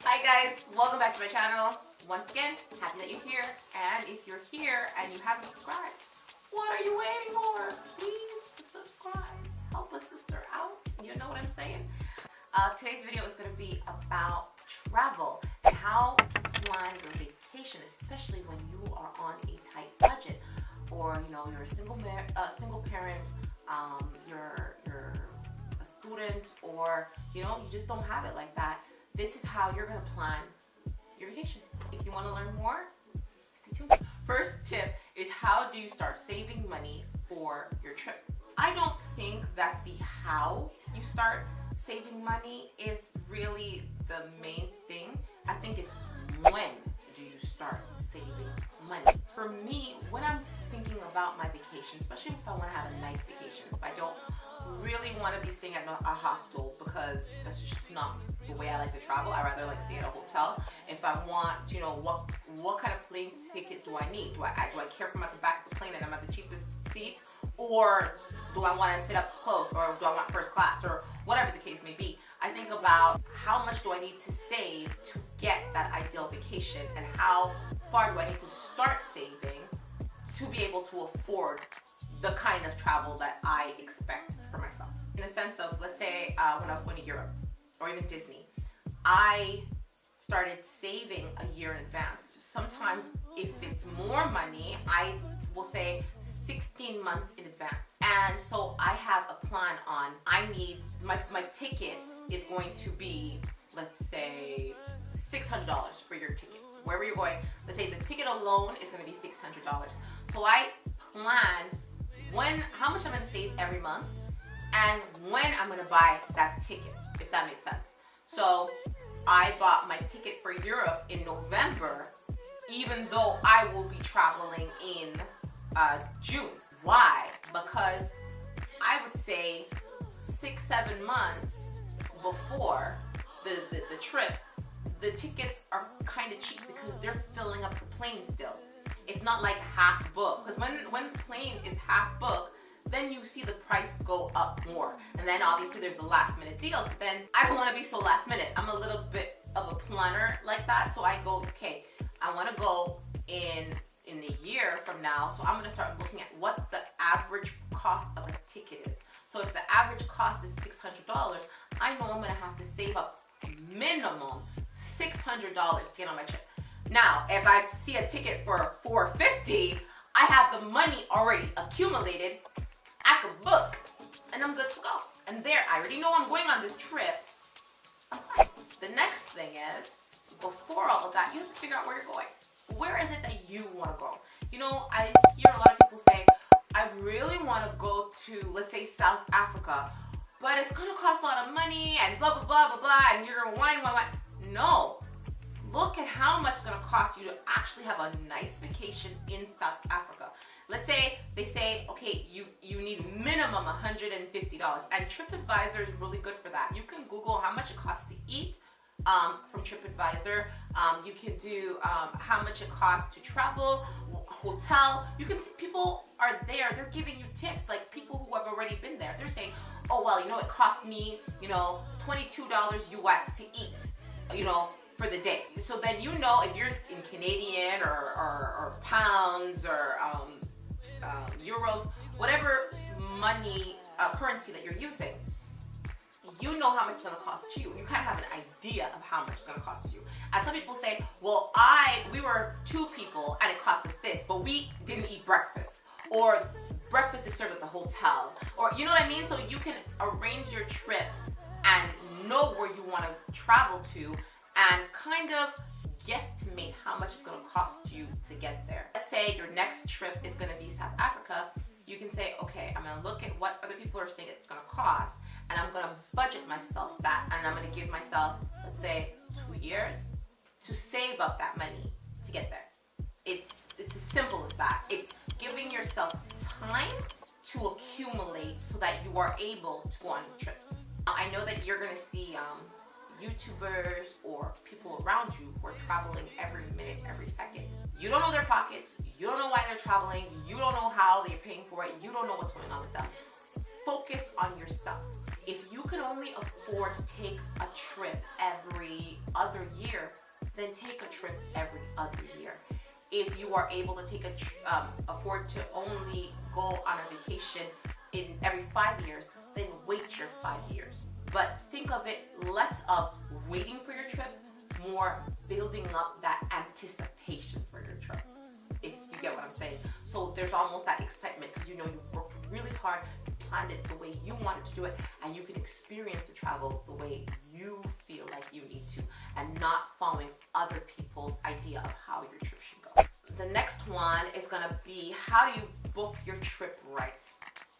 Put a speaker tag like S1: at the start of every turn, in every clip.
S1: Hi guys, welcome back to my channel. Once again, happy that you're here. And if you're here and you haven't subscribed, what are you waiting for? Please subscribe. Help a sister out. You know what I'm saying? Today's video is going to be about travel and how to plan your vacation, especially when you are on a tight budget, or you're a single parent, you're a student, or you just don't have it like that. This is how you're going to plan your vacation. If you want to learn more, stay tuned. First tip is, how do you start saving money for your trip? I don't think that the how you start saving money is really the main thing. I think it's when do you start saving money. For me, when I'm thinking about my vacation, especially if I want to have a nice vacation, if I don't really want to be staying at a hostel, because that's just not the way I like to travel. I rather like stay at a hotel. If I want, what kind of plane ticket do I need? Do I care if I'm at the back of the plane and I'm at the cheapest seat, or do I want to sit up close, or do I want first class, or whatever the case may be? I think about how much do I need to save to get that ideal vacation, and how far do I need to start saving to be able to afford the kind of travel that I expect for myself. In the sense of, let's say when I was going to Europe or even Disney, I started saving a year in advance. Sometimes if it's more money, I will say 16 months in advance. And so I have a plan on, I need, my ticket is going to be, let's say, $600 for your ticket. Wherever you're going, let's say the ticket alone is going to be $600. So I plan how much I'm going to save every month, and when I'm going to buy that ticket, if that makes sense. So I bought my ticket for Europe in November, even though I will be traveling in June. Why? Because I would say 6-7 months before the trip, the tickets are kind of cheap because they're filling up the plane still. It's not like half booked, because when the plane is half booked, then you see the price go up more. And then obviously there's the last minute deals, but then I don't want to be so last minute. I'm a little bit of a planner like that, so I go, okay, I want to go in a year from now, so I'm going to start looking at what the average cost of a ticket is. So if the average cost is $600, I know I'm going to have to save up minimum $600 to get on my trip. Now, if I see a ticket for $450, I have the money already accumulated. I can book, and I'm good to go. And there, I already know I'm going on this trip. I'm fine. The next thing is, before all of that, you have to figure out where you're going. Where is it that you want to go? I hear a lot of people say, I really want to go to, let's say, South Africa, but it's going to cost a lot of money, and blah, blah, blah, blah, blah, and you're going to whine. No. Look at how much it's going to cost you to actually have a nice vacation in South Africa. Let's say they say, okay, you need minimum $150, and TripAdvisor is really good for that. You can Google how much it costs to eat from TripAdvisor. You can do how much it costs to travel, hotel. You can see people are there. They're giving you tips, like people who have already been there. They're saying, oh, well, it cost me, $22 US to eat, for the day. So then if you're in Canadian or pounds or euros, whatever money currency that you're using, you know how much it's going to cost you. You kind of have an idea of how much it's going to cost you. And some people say, well, we were 2 people and it cost us this, but we didn't eat breakfast, or breakfast is served at the hotel, or you know what I mean? So you can arrange your trip and know where you want to travel to, and kind of guesstimate how much it's going to cost you to get there. Let's say your next trip is going to be South Africa. You can say, okay, I'm going to look at what other people are saying it's going to cost, and I'm going to budget myself that, and I'm going to give myself, let's say, 2 years to save up that money to get there. It's as simple as that. It's giving yourself time to accumulate so that you are able to go on the trips. I know that you're going to see YouTubers or people around you who are traveling every minute, every second. You don't know their pockets. You don't know why they're traveling. You don't know how they're paying for it. You don't know what's going on with them. Focus on yourself. If you can only afford to take a trip every every other year, then take a trip every other year. If you are able to take afford to only go on a vacation in every 5 years, then wait your 5 years. But think of it less of waiting for your trip, more building up that anticipation for your trip, if you get what I'm saying. So there's almost that excitement because you know you worked really hard, you planned it the way you wanted to do it, and you can experience the travel the way you feel like you need to, and not following other people's idea of how your trip should go. The next one is gonna be, how do you book your trip right?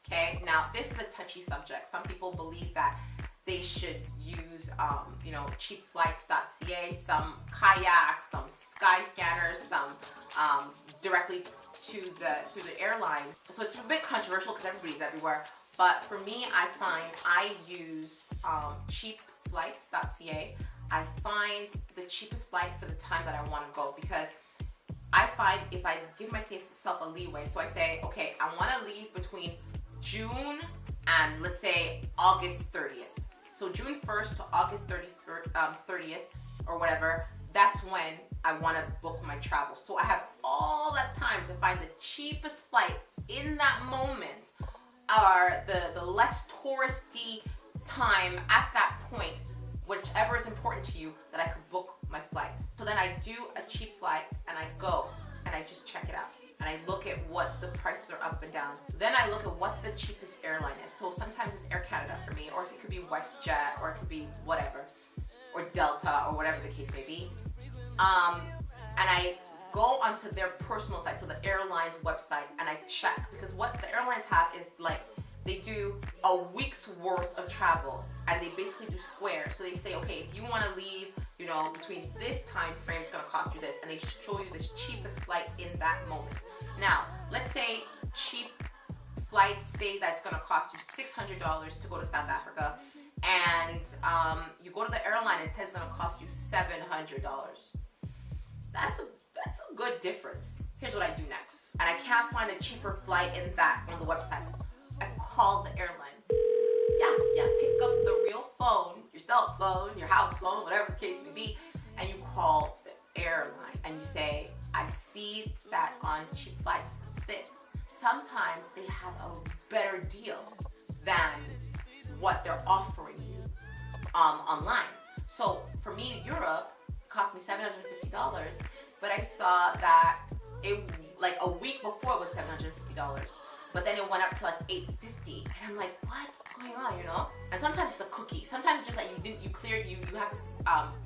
S1: Okay, now this is a touchy subject. Some people believe that they should use, cheapflights.ca, some kayaks, some sky scanners, some directly through the airline. So it's a bit controversial because everybody's everywhere. But for me, I find I use cheapflights.ca. I find the cheapest flight for the time that I want to go, because I find if I give myself a leeway, so I say, okay, I want to leave between June and let's say August 30th. So June 1st to August 30th or whatever, that's when I want to book my travel. So I have all that time to find the cheapest flight in that moment, or the less touristy time at that point, whichever is important to you, that I could book my flight. So then I do a cheap flight and I go and I just check it out. And I look at what the prices are up and down. Then I look at what the cheapest airline is. So sometimes it's Air Canada for me, or it could be WestJet, or it could be whatever, or Delta, or whatever the case may be. And I go onto their personal site, so the airline's website, and I check, because what the airlines have is like, they do a week's worth of travel, and they basically do square. So they say, okay, if you want to leave, between this time frame, it's going to cost you this, and they show you this cheapest flight in that moment. Now, let's say cheap flights say that it's going to cost you $600 to go to South Africa, and you go to the airline and it says it's going to cost you $700. That's a good difference. Here's what I do next, and I can't find a cheaper flight on the website. I call the airline. Yeah, pick up the real phone, your cell phone, your house phone, whatever the case may be, and you call the airline and you say, I see that on cheap flights it's this. Sometimes they have a better deal than what they're offering you online. So for me, Europe cost me $750, but I saw that it like a week before it was $750. But then it went up to like $850, and I'm like, what's going on, And sometimes it's a cookie. Sometimes it's just like you have to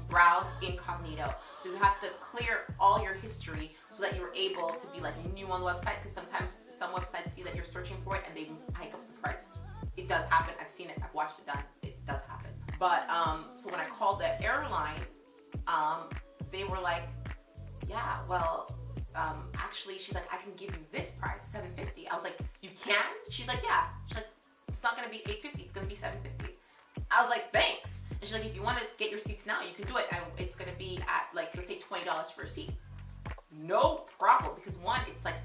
S1: browse incognito. So you have to clear all your history so that you're able to be like new on the website, because sometimes some websites see that you're searching for it and they hike up the price. It does happen. I've seen it. I've watched it done. It does happen. But so when I called the airline, they were like, yeah, well, actually, she's like, I can give you this price, $750. I was like, you can? She's like, yeah. She's like, it's not gonna be $850, it's gonna be $750. I was like, thanks. And she's like, if you want to get your seats now, you can do it, and it's gonna be at like, let's say $20 for a seat. No problem, because one, it's like,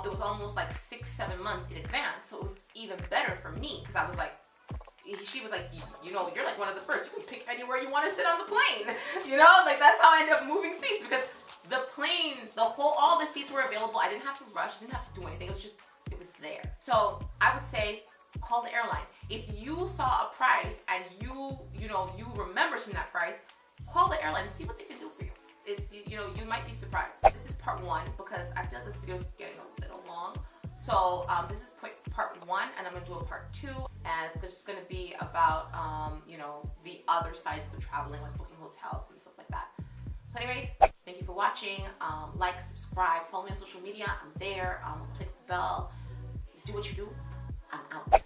S1: it was almost like 6-7 months in advance, so it was even better for me, because I was like, she was like, you're like one of the first. You can pick anywhere you want to sit on the plane. Like that's how I ended up moving seats, because the plane, all the seats were available. I didn't have to rush, didn't have to do anything. It was there. So I would say, call the airline. If you saw a price and you remember seeing that price, call the airline and see what they can do for you. It's, you might be surprised. This is part 1, because I feel like this video is getting a little long. So this is part 1, and I'm gonna do a part 2, and it's just gonna be about the other sides of traveling, like booking hotels and stuff like that. So anyways, thank you for watching. Like, subscribe, follow me on social media. I'm there. Click the bell. Do what you do. I'm out.